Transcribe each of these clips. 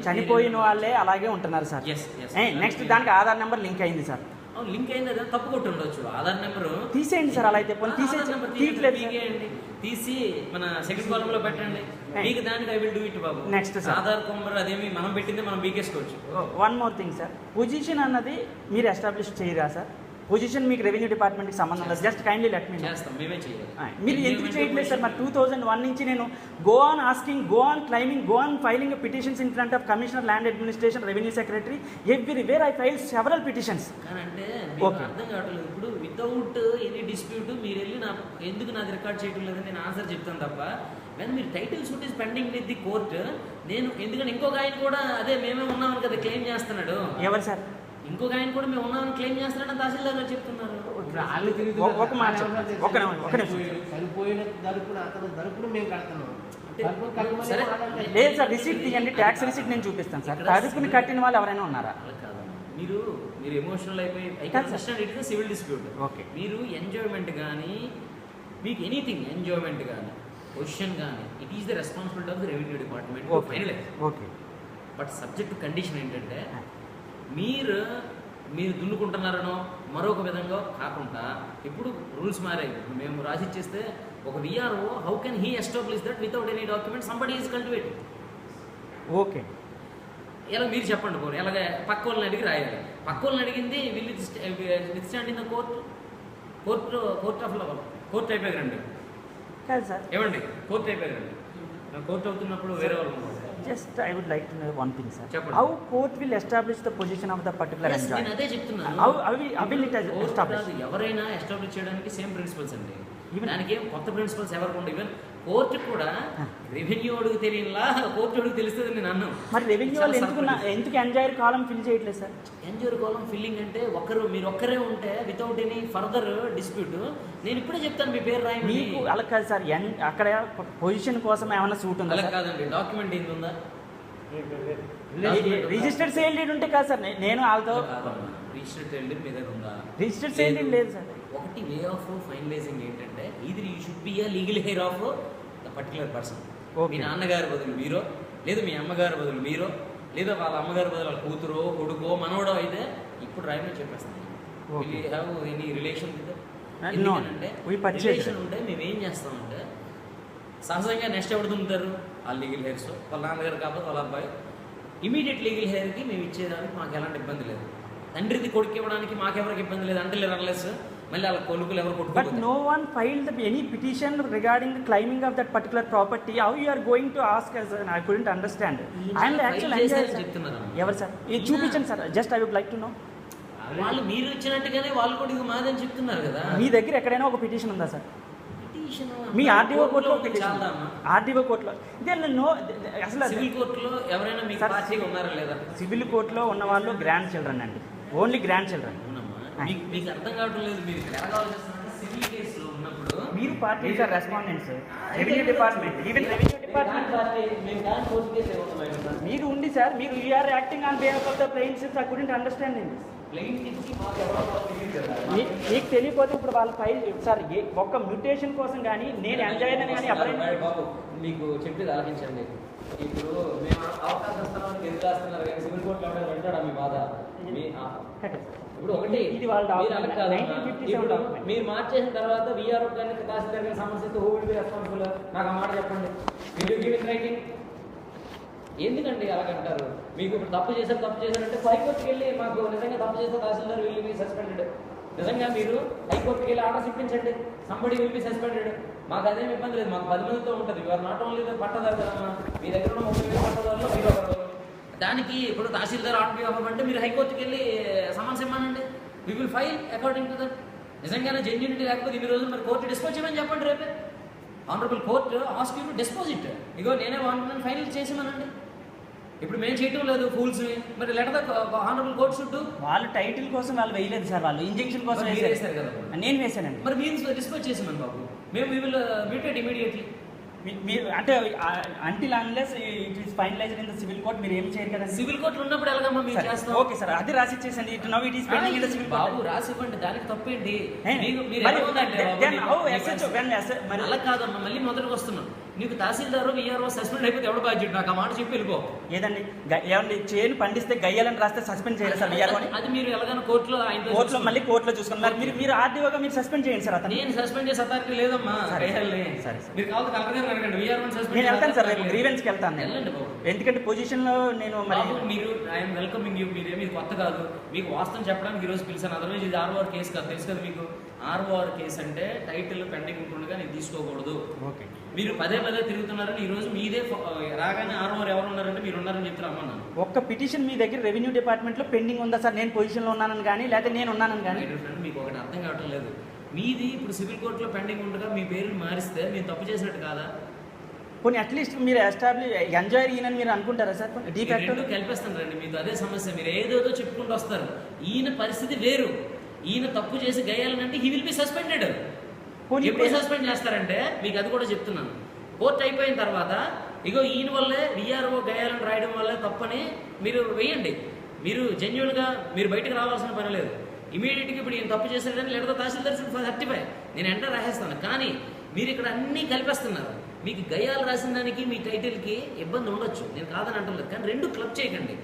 చనిపోయిన వాళ్ళే అలాగే ఉంటున్నారు సార్. నెక్స్ట్ దానికి ఆధార్ నెంబర్ లింక్ అయింది సార్. లింక్ అయింది కదా, తప్పు కొట్టి ఉండొచ్చు. ఆధార్ నెంబర్ తీసేయండి సార్. అలా అయితే తీసేయండి, తీసి మన సెకండ్ కాలం లో పెట్టండి. మీకు దానికి ఐ విల్ డూ ఇట్ బాబు. నెక్స్ట్ ఆధార్ నెంబర్ అదేమి మనం పెట్టింది మనం బీకేసుకోవచ్చు. One more thing sir, position అన్నది మీరు ఎస్టాబ్లిష్ చేయరా సార్? పొజిషన్ మీకు రెవెన్యూ డిపార్ట్మెంట్కి సంబంధం లేదు. జస్ట్ కైండ్లీ లెట్ మీ చేస్తాం, మేమే చేయాలి. మీరు ఎందుకు చేయట్లేదు సార్? మరి 2001 నుంచి నేను go on asking, go on claiming, go on filing petitions in front of commissioner land administration, revenue secretary, everywhere I file several petitions. అంటే అర్థం కావట్లేదు. ఇప్పుడు వితౌట్ ఎనీ డిస్ప్యూట్ మీరు వెళ్ళి ఎందుకు నాది రికార్డ్ చేయడం లేదని నేను ఆన్సర్ చెప్తాను తప్ప, వెన్ మీరు title suit is pending with the court, నేను ఎందుకంటే ఇంకొక ఆయన కూడా అదే మేమే ఉన్నామని కదా క్లెయిమ్ చేస్తున్నాడు. ఎవరు సార్? ఇంకొక ఆయన కూడా మేము ఉన్నామని క్లెయిమ్ చేస్తున్నాడని తహసీల్దార్ గారు చెప్తున్నారు. లేదు సార్, రిసీట్ తీయండి, ట్యాక్స్ రిసీట్ నేను చూపిస్తాను సార్. తరపుని కట్టిన వాళ్ళు ఎవరైనా ఉన్నారా? మీరు ఎమోషనల్ అయిపోయి సివిల్ డిస్ప్యూట్. ఓకే, మీరు ఎంజాయ్మెంట్ కానీ మీకు ఎనీథింగ్ ఎంజాయ్మెంట్ కానీ క్వశ్చన్ కానీ it is the responsibility of the revenue department. Finalize. Okay, but subject condition ఏంటంటే మీరు దున్నుకుంటున్నారనో మరొక విధంగా కాకుండా ఇప్పుడు రూల్స్ మారాయి. మేము రాసిచ్చేస్తే ఒక VRO how can he establish that without any document somebody is cultivated. Okay, ఇలా మీరు చెప్పండి. పోనీ అలాగే పక్క వాళ్ళని అడిగి రాయాలి. పక్క వాళ్ళని అడిగింది వీళ్ళు with stand in the court అయిపోయారు రండి. కాదు సార్, ఏమండి కోర్ట్ అయిపోయారు రండి. కోర్ట్ అవుతున్నప్పుడు వేరే వాళ్ళు just I would like to know one thing, sir. Cheppandi. How court will establish the position of the particular enjoyer? నేను అదే చెప్తున్నాను. How will it establish? ఎవరైనా ఎస్టాబ్లిష్ చేయడానికి సేమ్ ప్రిన్సిపల్స్ అండి. దానికి ఏం కొత్త ప్రిన్సిపల్స్ ఎవరికి ఉండవు. ఈవెన్ కోర్టు కూడా రెవెన్యూ అడుగు తెలియలా కోర్టు అడుగు తెలుస్తుంది నేను అన్నాను. మరి రెవెన్యూ వాళ్ళు ఎందుకు ఎంజాయర్ కాలం ఫిల్ చేయట్లేదు సార్? ఎంజాయర్ కాలం ఫిల్లింగ్ అంటే మీరు ఒక్కరే ఉంటే వితౌట్ ఎనీ ఫర్దర్ డిస్ప్యూట్ నేను ఇప్పుడే చెప్తాను మీ పేరు రాయండి. మీకు అలా కాదు సార్, అక్కడ పొజిషన్ కోసం ఏమైనా సూట్ ఉందా? అలా కాదండి, డాక్యుమెంట్ ఏంది ఉందా? రిజిస్టర్డ్ సేల్ డీడ్ ఉంటే కాదు సార్. నేను వాళ్ళతో రిజిస్టర్డ్ సేల్ డీడ్ మీ దగ్గర ఉందా? రిజిస్టర్డ్ సేల్ డీడ్ లేదు సార్. ఒకటి వే ఆఫ్ ఫైనలైజింగ్ ఏంటంటే either you should be a legal heir of the particular person. మీ నాన్నగారి బదులు మీరో, లేదా మీ అమ్మగారి బదులు మీరో, లేదా వాళ్ళ అమ్మగారి బదులు వాళ్ళ కూతురో కొడుకో మనవడో అయితే ఇప్పుడు రాయమని చెప్పేస్తాను. Have any relation with relation ఉంటే మేము ఏం చేస్తామంటే సహజంగా నెక్స్ట్ ఎవరు దుంటారు వాళ్ళ లీగల్ హెయిర్స్, వాళ్ళ నాన్నగారు కాకపోతే వాళ్ళ అబ్బాయి ఇమీడియట్ లీగల్ హెయిర్కి మేము ఇచ్చేదానికి మాకు ఎలాంటి ఇబ్బంది లేదు. తండ్రిది కొడుకు ఇవ్వడానికి మాకెవరికి ఇబ్బంది లేదు అంటే అన్లెస్ మళ్ళీ వాళ్ళ కొనుక్కులు ఎవరు కొట్టుకోరు. But no one filed any petition regarding the claiming of that particular property. How you are going to ask us? I couldn't understand. I am the actual enjoyer. ఎవరు సార్? ఇది చూపించండి sir. Just I would like to know. వాళ్ళు మీరు ఇచ్చినట్టుగానే వాళ్ళు కూడా ఇది మాదని చెప్తున్నారు కదా. మీ దగ్గర ఎక్కడైనా ఒక పిటిషన్ ఉందా సార్? మీ ఆర్డీఓ కోర్టులో ఆర్డీఓ కోర్టులో అసలు సివిల్ కోర్టులో ఎవరైనా మీకు పార్టీగా ఉన్నారా లేదా? సివిల్ కోర్టులో ఉన్న వాళ్ళు గ్రాండ్ చిల్డ్రన్ అండి, ఓన్లీ గ్రాండ్ చిల్డ్రన్. మీకు అర్థం కావడం లేదు. మీరు ఎలా ఆలోచిస్తున్నారంటే సివిల్ కేసులో ఉన్నప్పుడు మీరు party sir respondents, revenue department, even revenue department మీరు ఉండి సార్ మీరు you are acting on behalf of the plaintiffs. I couldn't understand this. మీకు తెలియకపోతే ఇప్పుడు వాళ్ళ ఫైల్ సార్ ఒక్క మ్యూటేషన్ కోసం కానీ నేను ఎంజాయ్ అయినా కానీ ఎవరైనా మీకు చెప్పేది ఆలోచించండి. ఇప్పుడు మేము అవకాశం ఇస్తున్నామని ఎందుకు రాస్తున్నారు కానీ సివిల్ కోర్టులో ఎవరైనా వింటాడా మీ బాధ? ఇప్పుడు ఒకటి ఇది వాళ్ళ మీరు మార్చేసిన తర్వాత విఆర్ఓ గారిని తహసీల్దార్ గారిని సమస్యతో హూ విల్ బి రెస్పాన్సిబుల్? నాకు ఆ మాట చెప్పండి. మీరు గివ్ ఇన్ రైటింగ్. ఎందుకండి అలాగంటారు? మీకు ఇప్పుడు తప్పు చేశారంటే హైకోర్టుకి వెళ్ళి మాకు నిజంగా తప్పు చేస్తే తహసీల్దార్ విల్ బి సస్పెండెడ్. నిజంగా మీరు హైకోర్టుకి వెళ్ళి ఆర్డర్స్ ఇప్పించండి, సంబడి విల్ బి సస్పెండెడ్. మాకు అదేమి ఇబ్బంది లేదు. మాకు 10 మందితో ఉంటుంది. యూఆర్ నాట్ ఓన్లీ పట్టదారు కదమ్మా. మీ దగ్గర ఉన్న 30,000 పట్టదారులో మీరు ఒకరు. దానికి ఇప్పుడు తహసీల్దార్ ఆర్డర్ ఇవ్వమంటే మీరు హైకోర్టుకి వెళ్ళి సమన్స్ ఇవ్వనండి. We will file according to that. నిజంగానే జెన్యూనిటీ లేకపోతే ఇన్ని రోజులు మరి కోర్టు డిస్పోజ్ చేయమని చెప్పండి. రేపే honourable court ask you to dispose it. ఇగో నేనే వాంటున్నాను ఫైనల్ చేసేమనండి. ఇప్పుడు మేము చేయటం లేదు ఫూల్స్. మరి లెటర్ ఆనరబుల్ కోర్ట్ షుడ్. వాళ్ళు టైటిల్ కోసం వాళ్ళు వేయలేదు సార్, వాళ్ళు ఇంజెక్షన్ కోసం వేసారు కదా. నేను వేసానండి. మరి మీరు డిస్పోజ్ చేసామని బాబు. మేము వి విల్ మ్యూటేట్ ఇమీడియట్లీ. మీరు అంటే until unless it is finalized in the civil court మీరు ఏం చేయరు కదా. సివిల్ కోర్టులో ఉన్నప్పుడు ఎలాగమ్మా మీరు చేస్తాం? ఓకే సార్, అది రాసి ఇచ్చేసండి. It now it is pending in the civil court. బాబు రాసి ఇవ్వండి, దానికి తప్పేంటి? అలా కాదమ్మా, మళ్ళీ అలా కాదమ్మా, మళ్ళీ మొదటికి వస్తున్నాం. నీకు తహసీల్దారు విఆర్ఓ సస్పెండ్ అయిపోతే ఎవడు బాధ్యుడు? నాకు ఆ మాట చెప్పి వెళ్ళిపో. ఏదండి ఏమండి చేను పండిస్తే గయ్యాలని రాస్తే సస్పెండ్ చేయాలి సార్ విఆర్ఓని? అది మీరు ఎలాగైనా కోర్టులో మళ్ళీ కోర్టులో చూసుకున్నారు. మీరు ఆర్డీఓగా మీరు సస్పెండ్ చేయండి సార్. అతను నేను సస్పెండ్ చేసే అథారిటీ లేదమ్మా. సరే మీరు కావాలి కలెక్టర్ గారు అడగండి. విఆర్ఓని సస్పెండ్ నేను వెళ్తాను సార్, రేపు గ్రీవెన్స్కి వెళ్తాను నేను. వెళ్ళండి బాబు. ఎందుకంటే పొజిషన్లో నేను మరి మీరు ఐఎమ్ వెల్కమింగ్ యూ. మీరేమి కొత్త కాదు, మీకు వాస్తవం చెప్పడానికి ఈరోజు పిలిచాను. అదర్వైజ్ ఇది ఆర్ఓఆర్ కేసు కాదు, తెలుసు కదా మీకు. ఆర్ఓఆర్ కేసు అంటే టైటిల్ పెండింగ్ ఉంటుండగా నేను తీసుకోకూడదు. ఓకే, మీరు పదే తిరుగుతున్నారని ఈ రోజు మీదే రాగానే ఆర్ఓఆర్ ఎవరు ఉన్నారంటే మీరు ఉన్నారని చెప్తారు అమ్మా. ఒక్క పిటిషన్ మీ దగ్గర రెవెన్యూ డిపార్ట్మెంట్లో పెండింగ్ ఉందా సార్? నేను పొజిషన్లో ఉన్నానని కానీ లేకపోతే నేను ఉన్నానని కానీ? మీకు ఒకటి అర్థం కావటం లేదు. మీది ఇప్పుడు సివిల్ కోర్టులో పెండింగ్ ఉండగా మీ పేరుని మారిస్తే మీరు తప్పు చేసినట్టు కాదా? కొన్ని అట్లీస్ట్ మీరు ఎంజాయ్ ఈయనని మీరు అనుకుంటారా సార్? రెండు కలిపేస్తాను రండి, మీకు అదే సమస్య. మీరు ఏదేదో చెప్పుకుంటూ వస్తారు. ఈయన పరిస్థితి వేరు. ఈయన తప్పు చేసి గయ్యాలనంటే హీ విల్ బి సస్పెండెడ్. ఎప్పుడు సస్పెండ్ చేస్తారంటే మీకు అది కూడా చెప్తున్నాను. కోర్టు అయిపోయిన తర్వాత ఇగో ఈయన వల్లే విఆర్ఓ గయ్యాలని రాయడం వల్లే తప్పని మీరు వేయండి. మీరు జెన్యున్గా మీరు బయటకు రావాల్సిన పని లేదు. ఇమీడియట్గా ఇప్పుడు ఈయన తప్పు చేశారని లేదా తహసీల్దార్ 35 నేను ఎంటర్ రాసేస్తాను. కానీ మీరు ఇక్కడ అన్నీ కలిపేస్తున్నారు. మీకు గయ్యాలు రాసిన దానికి మీ టైటిల్కి ఇబ్బంది ఉండొచ్చు, నేను కాదని అంటలేదు. కానీ రెండు క్లబ్ చేయకండి.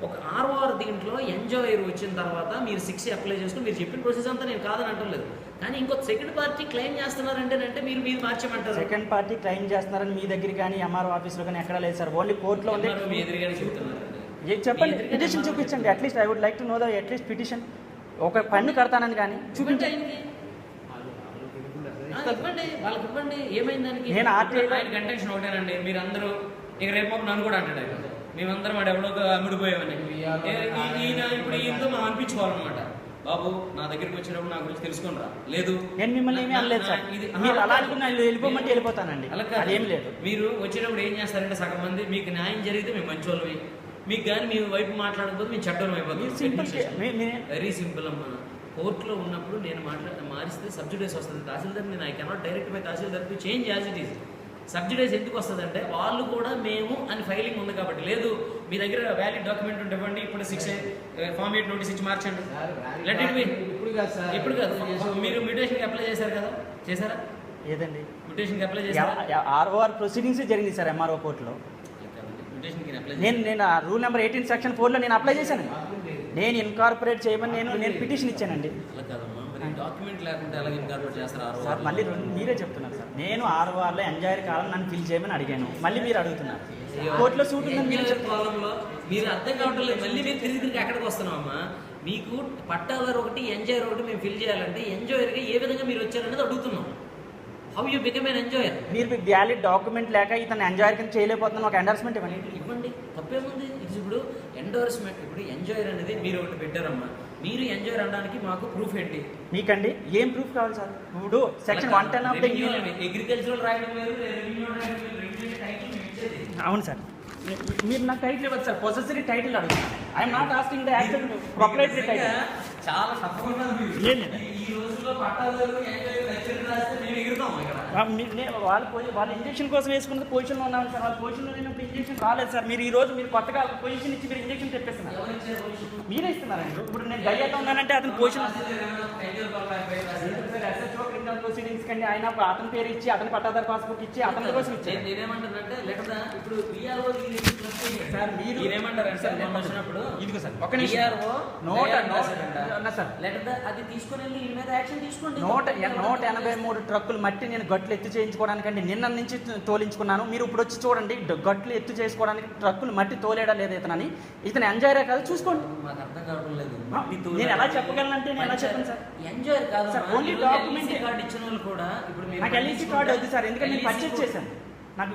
ఒక ఆర్ఓఆర్ దీంట్లో ఎంజాయర్ వచ్చిన తర్వాత మీరు 6 అప్లై చేసుకుని మీరు చెప్పిన ప్రొసెస్ అంతా నేను కాదని అంటలేదు. కానీ ఇంకో సెకండ్ పార్టీ క్లెయిమ్ చేస్తున్నారంటే మీరు మార్చమంటారు. సెకండ్ పార్టీ క్లెయిమ్ చేస్తున్నారని మీ దగ్గర కానీ ఎంఆర్ఓ ఆఫీస్లో కానీ ఎక్కడ లేదు సార్. ఓన్లీ కోర్టులో ఉంది. మీ ఎదురుగానే చెబుతున్నారు. చెప్పండి, పిటిషన్ చూపించండి. At least I would like to know the at least petition. ఒక పన్ను కడతానని కానీ చూపించండి. ఇవ్వండి, వాళ్ళకి ఇవ్వండి. ఏమైంది దానికి? నేను ఆయన కంటెన్షన్ ఒకటేనండి. మీరు అందరూ ఇక రేపు నన్ను కూడా అంటాడు మేమందరం వాడు ఎవడో అమ్ముడిపోయామని. ఈయన ఇప్పుడు ఈయనతో మనం అనిపించుకోవాలన్నమాట. బాబు నా దగ్గరికి వచ్చినప్పుడు నా గురించి తెలుసుకుని రా. లేదు నేను మిమ్మల్ని ఏమీ అనలేదు సార్. మీరు అలా అనుకున్నా వెళ్ళిపోమంటే వెళ్ళిపోతానండి. అలా ఏం లేదు. మీరు వచ్చినప్పుడు ఏం చేస్తారంటే సగం మంది మీకు న్యాయం జరిగితే మేము మంచి వాళ్ళవి, మీకు కానీ మీ వైపు మాట్లాడకపోతే మేము చెడ్డోళ్ళం అయిపోతాం. వెరీ సింపుల్ అమ్మా. కోర్టులో ఉన్నప్పుడు నేను మారిస్తే సబ్సిడైస్ వస్తుంది. తహసీల్దార్ నేను I cannot direct by tahsildar to change as it is. Subsidise ఎందుకు వస్తుంది అంటే వాళ్ళు కూడా మేము అని ఫైలింగ్ ఉంది కాబట్టి. లేదు మీ దగ్గర వ్యాలిడ్ డాక్యుమెంట్ ఉంటే ఇవ్వండి. ఇప్పుడు 6 ఫామ్ 8 నోటీస్ ఇచ్చి మార్చండి. Let it be. ఇప్పుడు కాదు. మీరు మ్యూటేషన్కి అప్లై చేశారు కదా, చేశారా? ఏదండి మ్యూటేషన్కి అప్లై చేశారా? ఆర్ఓఆర్ ప్రొసీడింగ్స్ జరిగింది సార్ ఎంఆర్ఓ కోర్టులో. నేను రూల్ నెంబర్ 18 సెక్షన్ 4లో నేను అప్లై చేశాను. నేను ఇన్కార్పొరేట్ చేయమని నేను పిటిషన్ ఇచ్చానండి. డాక్యుమెంట్ లేకుంటే ఎలా ఇన్కార్పొరేట్ చేస్తారు సార్? మళ్ళీ మీరే చెప్తున్నారు సార్. నేను ఆర్ఓఆర్లో ఎంజాయర్ కావాలని నన్ను ఫిల్ చేయమని అడిగాను. మళ్ళీ మీరు అడుగుతున్నారు. కోర్టులో సూట్ ఉందని మీరు మీరు అర్థం కావటం లేదు. మళ్ళీ మీరు తిరిగి ఎక్కడికి వస్తున్నామమ్మా? మీకు పట్టాదారు ఒకటి ఎంజాయర్ ఒకటి మేము ఫిల్ చేయాలంటే ఎంజాయర్గా ఏ విధంగా మీరు వచ్చారనేది అడుగుతున్నాం. How you become an enjoyer? మీరు వ్యాలిడ్ డాక్యుమెంట్ లేక ఇతను ఎంజాయర్ కింద చేయలేకపోతున్నాను, ఒక ఎండార్స్మెంట్ ఇవ్వండి. తప్పేముంది? ఇప్పుడు ఎండోర్స్మెంట్, ఇప్పుడు ఎంజాయర్ అనేది మీరు ఒకటి పెట్టారమ్మా. మీరు ఎంజాయర్ అనడానికి మాకు ప్రూఫ్ ఏంటి? మీకండి ఏం ప్రూఫ్ కావాలి సార్? ఇప్పుడు సెక్షన్ 110 ఆఫ్ ద అగ్రికల్చరల్ రాయడం లేదు. అవును సార్. మీరు నాకు టైటిల్ ఇవ్వచ్చు సార్. పొసెసరీ టైటిల్ అడుగుతున్నాను. I'm not asking the actual proprietary title. చాలా తప్పకుండా ఈ రోజుల్లో పట్టాదారు ఎంజాయర్ లెక్చర్ రాస్తే మేము ఎగురుతాం ఇక్కడ. వాళ్ళు ఇంజక్షన్ కోసం వేసుకున్న పొజిషన్లో ఉన్నాను సార్. వాళ్ళ పొజిషన్లో లేనప్పుడు ఇంజక్షన్ రాలేదు సార్. మీరు ఈ రోజు మీరు కొత్తగా పొజిషన్ ఇచ్చి మీరు ఇంజక్షన్ తెప్పిస్తున్నారు. మీరే ఇస్తున్నారండి. ఇప్పుడు నేను గయ్యాతో ఉన్నానంటే అతని పొజిషన్ ప్రొసీడింగ్స్ కండి ఆయన అతని పేరు ఇచ్చి అతని పట్టాదారు పాస్బుక్ ఇచ్చి అతని కోసం ఇచ్చారు. నేనేమంటానంటే లేకపోతే ఇప్పుడు సార్ మీరు ఏమంటారంటే సార్ నేను వచ్చినప్పుడు ఇదిగో సార్ ఒక నిమిషం సార్ లేకపోతే అది తీసుకుని వెళ్ళి ఈ మీద యాక్షన్ తీసుకోండి. 183 ట్రక్కులు మట్టి నేను గట్లు ఎత్తు చేయించుకోవడానికండి నిన్న నుంచి తోలించుకున్నాను. మీరు ఇప్పుడు వచ్చి చూడండి గట్లు ఎత్తు చేసుకోవడానికి ట్రక్కులు మట్టి తోలేడా లేదు ఇతనని. ఇతను ఎంజాయర్ కాదు చూసుకోండి. మాకు అర్థం కావడం లేదు. నేను ఎలా చెప్పగలనంటే నేను ఎలా చెప్పను సార్? ఎంజాయర్ కాదు సార్. ఓన్లీ డాక్యుమెంట్ కార్డు ఇచ్చిన వాళ్ళు కూడా ఇప్పుడు నాకు ఎల్ఈసీ కార్డు వద్దు సార్. ఎందుకంటే నేను పర్చేజ్ చేశాను. నాకు